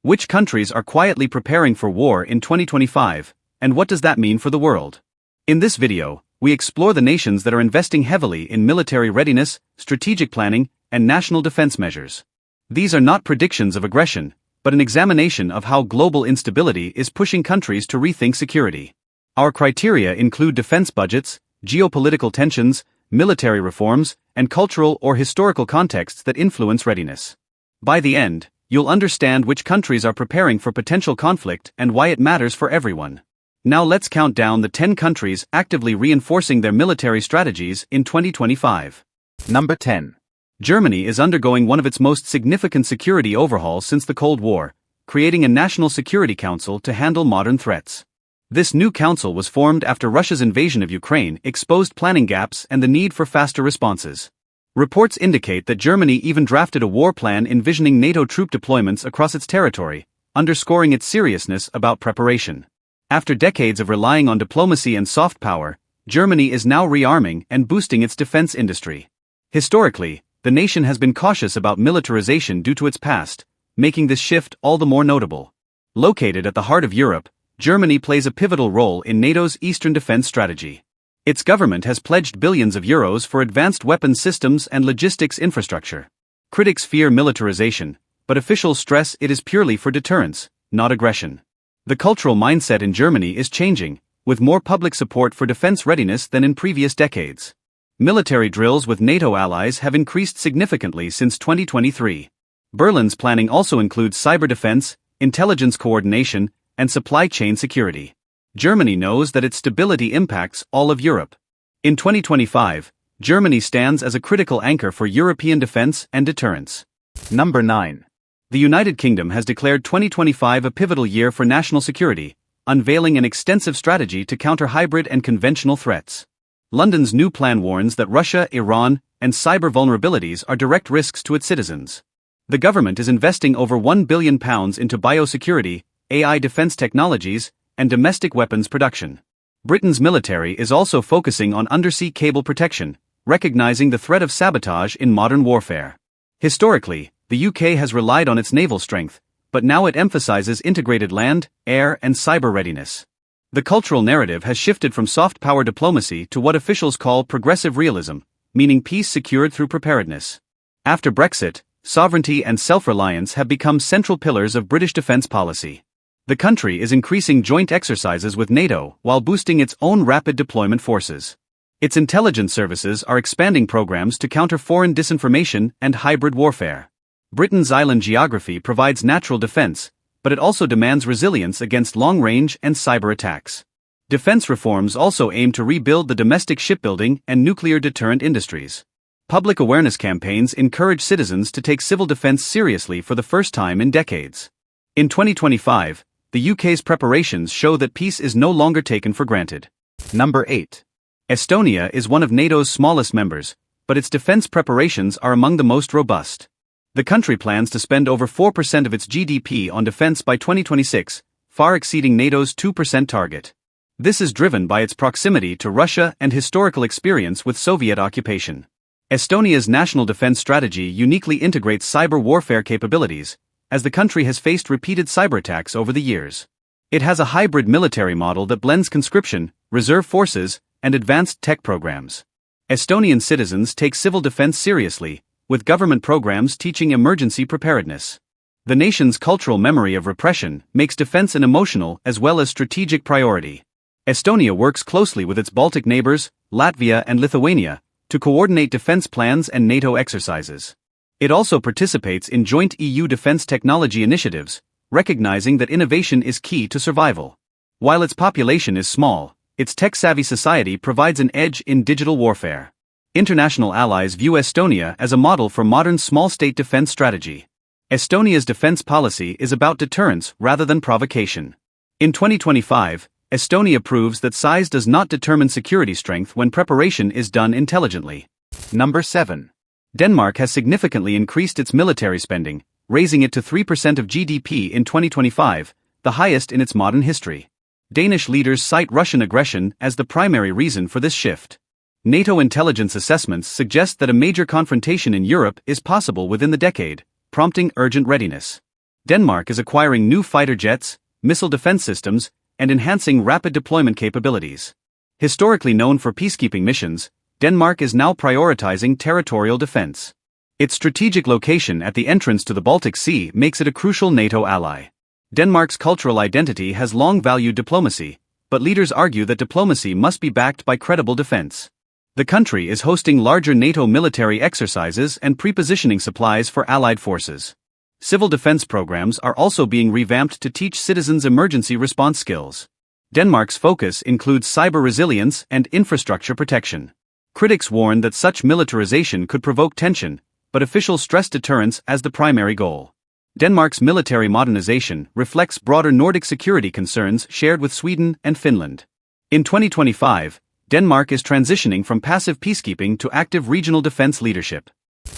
Which countries are quietly preparing for war in 2025, and what does that mean for the world? In this video, we explore the nations that are investing heavily in military readiness, strategic planning, and national defense measures. These are not predictions of aggression, but an examination of how global instability is pushing countries to rethink security. Our criteria include defense budgets, geopolitical tensions, military reforms, and cultural or historical contexts that influence readiness. By the end, you'll understand which countries are preparing for potential conflict and why it matters for everyone. Now let's count down the 10 countries actively reinforcing their military strategies in 2025. Number 10. Germany is undergoing one of its most significant security overhauls since the Cold War, creating a National Security Council to handle modern threats. This new council was formed after Russia's invasion of Ukraine exposed planning gaps and the need for faster responses. Reports indicate that Germany even drafted a war plan envisioning NATO troop deployments across its territory, underscoring its seriousness about preparation. After decades of relying on diplomacy and soft power, Germany is now rearming and boosting its defense industry. Historically, the nation has been cautious about militarization due to its past, making this shift all the more notable. Located at the heart of Europe, Germany plays a pivotal role in NATO's Eastern defense strategy. Its government has pledged billions of euros for advanced weapons systems and logistics infrastructure. Critics fear militarization, but officials stress it is purely for deterrence, not aggression. The cultural mindset in Germany is changing, with more public support for defense readiness than in previous decades. Military drills with NATO allies have increased significantly since 2023. Berlin's planning also includes cyber defense, intelligence coordination, and supply chain security. Germany knows that its stability impacts all of Europe. In 2025, Germany stands as a critical anchor for European defense and deterrence. Number 9. The United Kingdom has declared 2025 a pivotal year for national security, unveiling an extensive strategy to counter hybrid and conventional threats. London's new plan warns that Russia, Iran, and cyber vulnerabilities are direct risks to its citizens. The government is investing over £1 billion into biosecurity, AI defense technologies, and domestic weapons production. Britain's military is also focusing on undersea cable protection, recognizing the threat of sabotage in modern warfare. Historically, the UK has relied on its naval strength, but now it emphasizes integrated land, air, and cyber readiness. The cultural narrative has shifted from soft power diplomacy to what officials call progressive realism, meaning peace secured through preparedness. After Brexit, sovereignty and self-reliance have become central pillars of British defense policy. The country is increasing joint exercises with NATO while boosting its own rapid deployment forces. Its intelligence services are expanding programs to counter foreign disinformation and hybrid warfare. Britain's island geography provides natural defense, but it also demands resilience against long-range and cyber attacks. Defense reforms also aim to rebuild the domestic shipbuilding and nuclear deterrent industries. Public awareness campaigns encourage citizens to take civil defense seriously for the first time in decades. In 2025, the UK's preparations show that peace is no longer taken for granted. Number 8. Estonia is one of NATO's smallest members, but its defense preparations are among the most robust. The country plans to spend over 4% of its GDP on defense by 2026, far exceeding NATO's 2% target. This is driven by its proximity to Russia and historical experience with Soviet occupation. Estonia's national defense strategy uniquely integrates cyber warfare capabilities, as the country has faced repeated cyber attacks over the years. It has a hybrid military model that blends conscription, reserve forces, and advanced tech programs. Estonian citizens take civil defense seriously, with government programs teaching emergency preparedness. The nation's cultural memory of repression makes defense an emotional as well as strategic priority. Estonia works closely with its Baltic neighbors, Latvia and Lithuania, to coordinate defense plans and NATO exercises. It also participates in joint EU defense technology initiatives, recognizing that innovation is key to survival. While its population is small, its tech-savvy society provides an edge in digital warfare. International allies view Estonia as a model for modern small-state defense strategy. Estonia's defense policy is about deterrence rather than provocation. In 2025, Estonia proves that size does not determine security strength when preparation is done intelligently. Number 7. Denmark has significantly increased its military spending, raising it to 3% of GDP in 2025, the highest in its modern history. Danish leaders cite Russian aggression as the primary reason for this shift. NATO intelligence assessments suggest that a major confrontation in Europe is possible within the decade, prompting urgent readiness. Denmark is acquiring new fighter jets, missile defense systems, and enhancing rapid deployment capabilities. Historically known for peacekeeping missions, Denmark is now prioritizing territorial defense. Its strategic location at the entrance to the Baltic Sea makes it a crucial NATO ally. Denmark's cultural identity has long valued diplomacy, but leaders argue that diplomacy must be backed by credible defense. The country is hosting larger NATO military exercises and pre-positioning supplies for allied forces. Civil defense programs are also being revamped to teach citizens emergency response skills. Denmark's focus includes cyber resilience and infrastructure protection. Critics warn that such militarization could provoke tension, but officials stress deterrence as the primary goal. Denmark's military modernization reflects broader Nordic security concerns shared with Sweden and Finland. In 2025, Denmark is transitioning from passive peacekeeping to active regional defense leadership.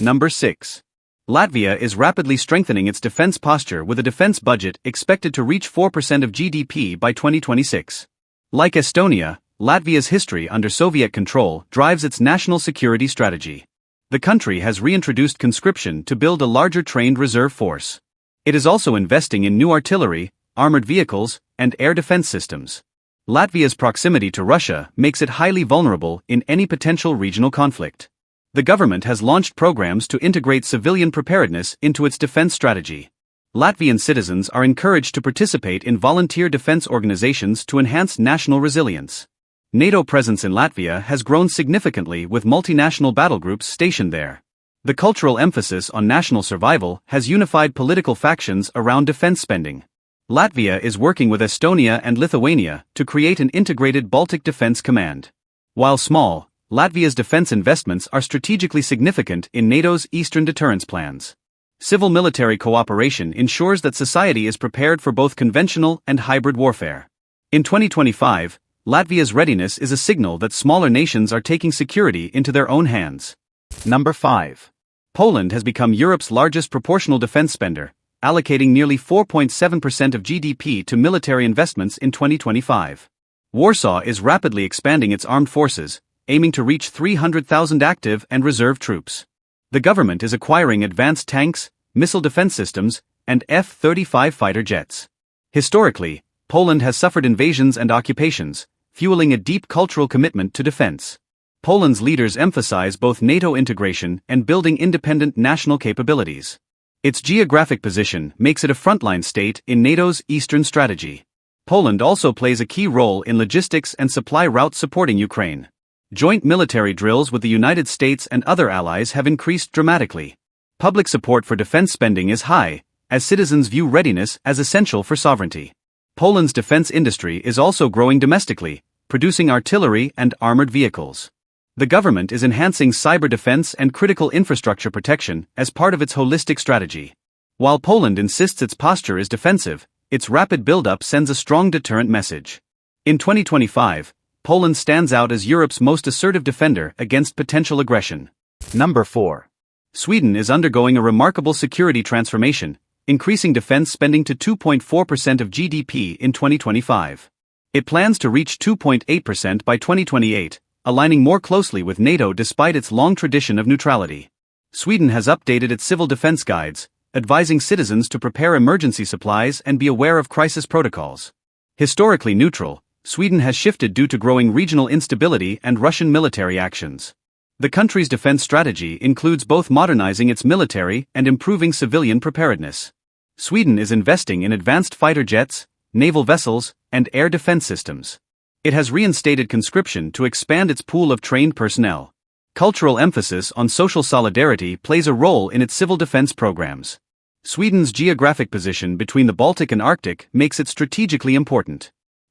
Number 6. Latvia is rapidly strengthening its defense posture with a defense budget expected to reach 4% of GDP by 2026. Like Estonia, Latvia's history under Soviet control drives its national security strategy. The country has reintroduced conscription to build a larger trained reserve force. It is also investing in new artillery, armored vehicles, and air defense systems. Latvia's proximity to Russia makes it highly vulnerable in any potential regional conflict. The government has launched programs to integrate civilian preparedness into its defense strategy. Latvian citizens are encouraged to participate in volunteer defense organizations to enhance national resilience. NATO presence in Latvia has grown significantly with multinational battlegroups stationed there. The cultural emphasis on national survival has unified political factions around defense spending. Latvia is working with Estonia and Lithuania to create an integrated Baltic Defense Command. While small, Latvia's defense investments are strategically significant in NATO's Eastern deterrence plans. Civil-military cooperation ensures that society is prepared for both conventional and hybrid warfare. In 2025, Latvia's readiness is a signal that smaller nations are taking security into their own hands. Number 5. Poland has become Europe's largest proportional defense spender, allocating nearly 4.7% of GDP to military investments in 2025. Warsaw is rapidly expanding its armed forces, aiming to reach 300,000 active and reserve troops. The government is acquiring advanced tanks, missile defense systems, and F-35 fighter jets. Historically, Poland has suffered invasions and occupations, fueling a deep cultural commitment to defense. Poland's leaders emphasize both NATO integration and building independent national capabilities. Its geographic position makes it a frontline state in NATO's Eastern strategy. Poland also plays a key role in logistics and supply routes supporting Ukraine. Joint military drills with the United States and other allies have increased dramatically. Public support for defense spending is high, as citizens view readiness as essential for sovereignty. Poland's defense industry is also growing domestically, producing artillery and armored vehicles. The government is enhancing cyber defense and critical infrastructure protection as part of its holistic strategy. While Poland insists its posture is defensive, its rapid buildup sends a strong deterrent message. In 2025, Poland stands out as Europe's most assertive defender against potential aggression. Number 4. Sweden is undergoing a remarkable security transformation, increasing defense spending to 2.4% of GDP in 2025. It plans to reach 2.8% by 2028, aligning more closely with NATO despite its long tradition of neutrality. Sweden has updated its civil defense guides, advising citizens to prepare emergency supplies and be aware of crisis protocols. Historically neutral, Sweden has shifted due to growing regional instability and Russian military actions. The country's defense strategy includes both modernizing its military and improving civilian preparedness. Sweden is investing in advanced fighter jets, naval vessels, and air defense systems. It has reinstated conscription to expand its pool of trained personnel. Cultural emphasis on social solidarity plays a role in its civil defense programs. Sweden's geographic position between the Baltic and Arctic makes it strategically important.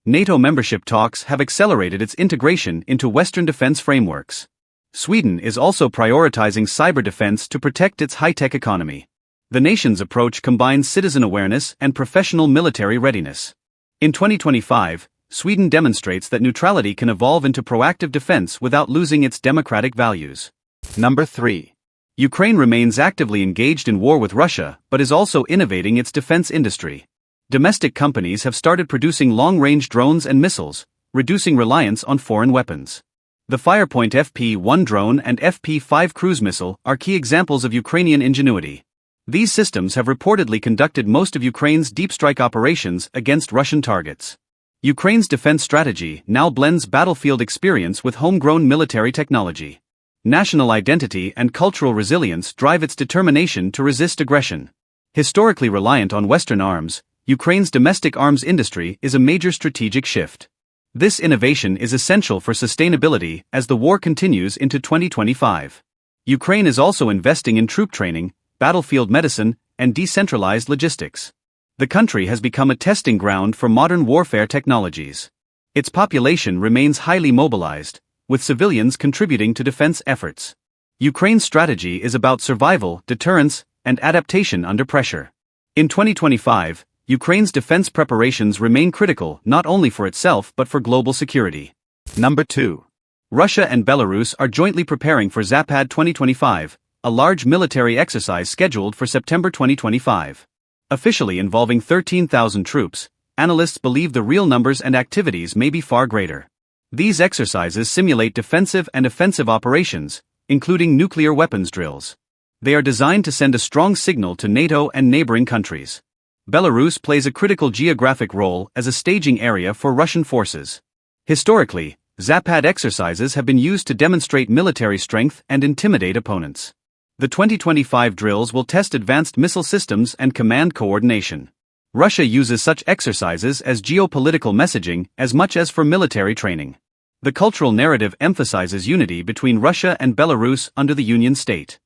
NATO membership talks have accelerated its integration into Western defense frameworks. Sweden is also prioritizing cyber defense to protect its high-tech economy. The nation's approach combines citizen awareness and professional military readiness. In 2025, Sweden demonstrates that neutrality can evolve into proactive defense without losing its democratic values. Number 3. Ukraine remains actively engaged in war with Russia, but is also innovating its defense industry. Domestic companies have started producing long-range drones and missiles, reducing reliance on foreign weapons. The Firepoint FP-1 drone and FP-5 cruise missile are key examples of Ukrainian ingenuity. These systems have reportedly conducted most of Ukraine's deep strike operations against Russian targets. Ukraine's defense strategy now blends battlefield experience with homegrown military technology. National identity and cultural resilience drive its determination to resist aggression. Historically reliant on Western arms, Ukraine's domestic arms industry is a major strategic shift. This innovation is essential for sustainability as the war continues into 2025. Ukraine is also investing in troop training, battlefield medicine, and decentralized logistics. The country has become a testing ground for modern warfare technologies. Its population remains highly mobilized, with civilians contributing to defense efforts. Ukraine's strategy is about survival, deterrence, and adaptation under pressure. In 2025, Ukraine's defense preparations remain critical not only for itself but for global security. Number 2. Russia and Belarus are jointly preparing for Zapad 2025, a large military exercise scheduled for September 2025. Officially involving 13,000 troops, analysts believe the real numbers and activities may be far greater. These exercises simulate defensive and offensive operations, including nuclear weapons drills. They are designed to send a strong signal to NATO and neighboring countries. Belarus plays a critical geographic role as a staging area for Russian forces. Historically, Zapad exercises have been used to demonstrate military strength and intimidate opponents. The 2025 drills will test advanced missile systems and command coordination. Russia uses such exercises as geopolitical messaging as much as for military training. The cultural narrative emphasizes unity between Russia and Belarus under the Union state.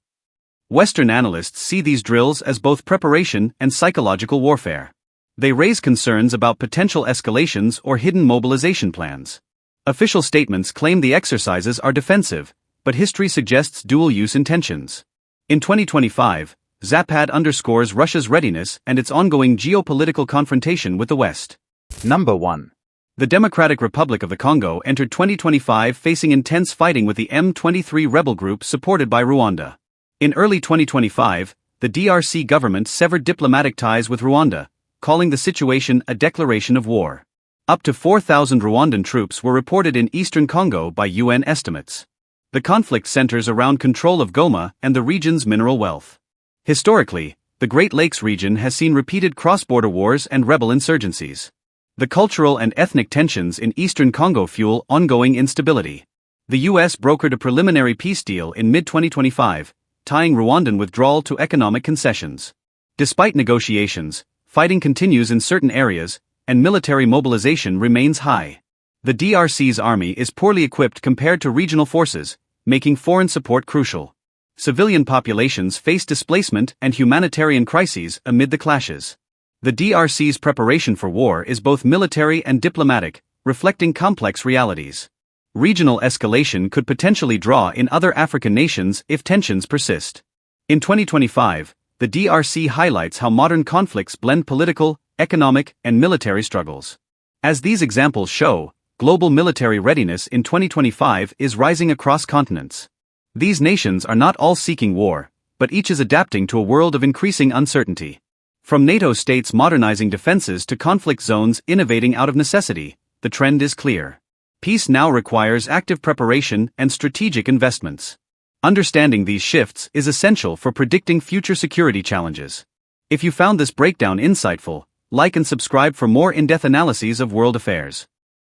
Western analysts see these drills as both preparation and psychological warfare. They raise concerns about potential escalations or hidden mobilization plans. Official statements claim the exercises are defensive, but history suggests dual-use intentions. In 2025, Zapad underscores Russia's readiness and its ongoing geopolitical confrontation with the West. Number 1. The Democratic Republic of the Congo entered 2025 facing intense fighting with the M23 rebel group supported by Rwanda. In early 2025, the DRC government severed diplomatic ties with Rwanda, calling the situation a declaration of war. Up to 4,000 Rwandan troops were reported in eastern Congo by UN estimates. The conflict centers around control of Goma and the region's mineral wealth. Historically, the Great Lakes region has seen repeated cross-border wars and rebel insurgencies. The cultural and ethnic tensions in eastern Congo fuel ongoing instability. The US brokered a preliminary peace deal in mid-2025, tying Rwandan withdrawal to economic concessions. Despite negotiations, fighting continues in certain areas, and military mobilization remains high. The DRC's army is poorly equipped compared to regional forces, making foreign support crucial. Civilian populations face displacement and humanitarian crises amid the clashes. The DRC's preparation for war is both military and diplomatic, reflecting complex realities. Regional escalation could potentially draw in other African nations if tensions persist. In 2025, the DRC highlights how modern conflicts blend political, economic, and military struggles. As these examples show, global military readiness in 2025 is rising across continents. These nations are not all seeking war, but each is adapting to a world of increasing uncertainty. From NATO states modernizing defenses to conflict zones innovating out of necessity, the trend is clear. Peace now requires active preparation and strategic investments. Understanding these shifts is essential for predicting future security challenges. If you found this breakdown insightful, like and subscribe for more in-depth analyses of world affairs.